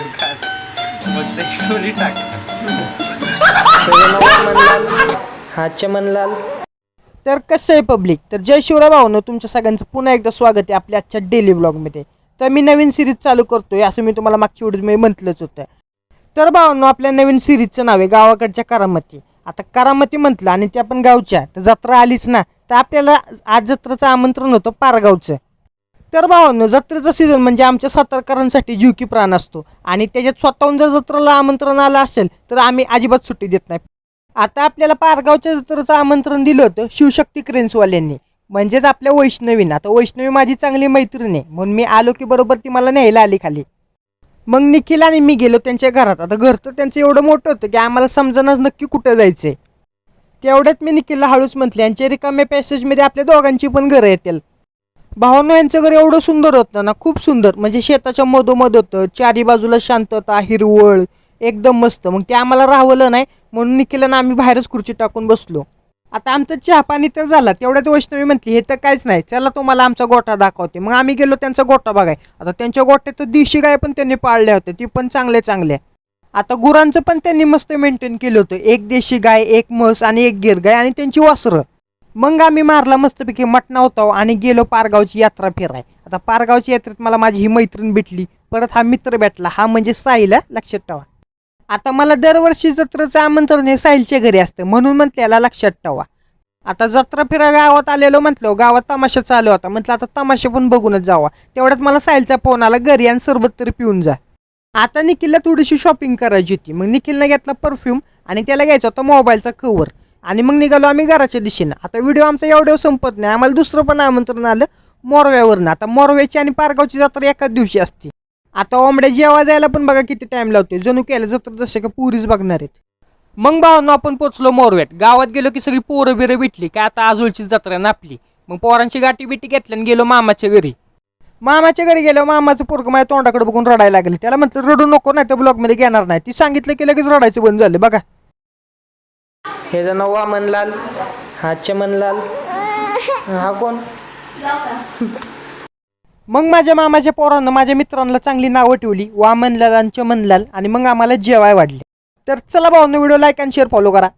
तू काय मग ते स्टोरी टाक. हा चमनलाल. तर कसं आहे पब्लिक, तर जय शिवराय भावनो, तुमच्या सगळ्यांचं पुन्हा एकदा स्वागत आहे आपल्या आजच्या डेली ब्लॉगमध्ये. तर मी नवीन सिरीज चालू करतोय असं मी तुम्हाला मागच्या व्हिडिओमध्ये म्हटलंच होतं. तर भावनो, आपल्या नवीन सिरीजचं नाव आहे गावाकडच्या करामती. आता करामती म्हटलं आणि ते आपण गावच्या, तर जत्रा आलीच ना, तर आपल्याला आज जत्रेचं आमंत्रण होतं पारगावचं. तर भावांनो, जत्रेचा सीझन म्हणजे आमच्या सातारकरांसाठी जीव की प्राण असतो आणि त्याच्यात स्वतःहून जर जत्रेला आमंत्रण आलं असेल तर आम्ही अजिबात सुट्टी देत नाही. आता आपल्याला पारगावच्या जत्रेचं आमंत्रण दिलं होतं शिवशक्ती क्रेन्सवाल्यांनी, म्हणजेच आपल्या वैष्णवीनं. आता वैष्णवी माझी चांगली मैत्रीण आहे, म्हणून मी आलो की बरोबर ती मला न्यायला आली खाली. मग निखिल आणि मी गेलो त्यांच्या घरात. आता घर तर त्यांचं एवढं मोठं होतं की आम्हाला समजणंच नक्की कुठं जायचं आहे. तेवढ्यात मी निखिलला हळूच म्हटले, यांच्या रिकाम्या पॅसेजमध्ये आपल्या दोघांची पण घरं येतील. भावांनो, यांचं घर एवढं सुंदर होतं ना, खूप सुंदर, म्हणजे शेताच्या मधोमध होतं, चारी बाजूला शांतता, हिरवळ, एकदम मस्त. मग ते आम्हाला राहवलं नाही, म्हणून निखिलनं आम्ही बाहेरच खुर्ची टाकून बसलो. आता आमचं चहा पाणी तर झाला, तेवढ्यात वैष्णवी म्हटली, हे तर काहीच नाही, चला तुम्हाला आमचा गोठा दाखवते. मग आम्ही गेलो त्यांचा गोठा बघाय. आता त्यांच्या गोठ्यात तर देशी गाय पण त्यांनी पाळल्या होत्या, ती पण चांगल्या. आता गुरांचं पण त्यांनी मस्त मेंटेन केलं होतं, एक देशी गाय, एक म्हस आणि एक गिर गाय आणि त्यांची वासरं. मग आम्ही मारला मस्तपैकी मटणा होता आणि गेलो पारगावची यात्रा फिराय. आता पारगावची यात्रेत मला माझी ही मैत्रीण भेटली, परत हा मित्र भेटला, हा म्हणजे साहिल, लक्षात ठेवा. आता मला दरवर्षी जत्रेचं आमंत्रण हे साहिलच्या घरी असतं, म्हणून म्हटलं याला लक्षात ठेवा. आता जत्रा फिरा गावात आलेलो म्हटलं, गावात तमाशा चालू होता, म्हटलं आता तमाशा पण बघूनच जावा. तेवढ्यात मला साहिलचा फोन आला, घरी आणि सरबत तरी पिऊन जा. आता निखिलला थोडीशी शॉपिंग करायची होती. मग निखिलने घेतला परफ्यूम आणि त्याला घ्यायचा होता मोबाईलचा कवर. आणि मग निघालो आम्ही घराच्या दिशेनं. आता व्हिडिओ आमचा एवढ्या संपत नाही, आम्हाला दुसरं पण आमंत्रण आलं मोरव्यावरनं. आता मोरव्याची आणि पारगावची जत्रा एकाच दिवशी असते. आता ओंबड्या जेव्हा जायला पण बघा किती टाइम लावते, जणू केलं जत्रा जसे का पुरीच बघणार आहेत. मग भावांनो, आपण पोचलो मोरव्यात. गावात गेलो की सगळी पोरं बिरं भेटली काय, आता आजोळची जत्रा नापली. मग पोरांची गाठी बिटी घेतली आणि गेलो मामाच्या घरी. मामाच्या घरी गेलो, मामाचं पोरगं माझ्या तोंडाकडे बघून रडायला लागले. त्याला म्हटलं रडू नको, नाही तर ब्लॉगमध्ये घेणार नाही. ती सांगितलं की लगेच रडायचं बंद झालं बघा. हे नाव वामनलाल. हा चमनलाल. हा कोण? मग माझ्या मामाच्या पोरांना माझ्या मित्रांना चांगली नावं ठेवली, वामनलाल आणि चमनलाल. आणि मग आम्हाला जेवाय वाढले. तर चला भावांनो, व्हिडिओ लाईक आणि शेअर फॉलो करा.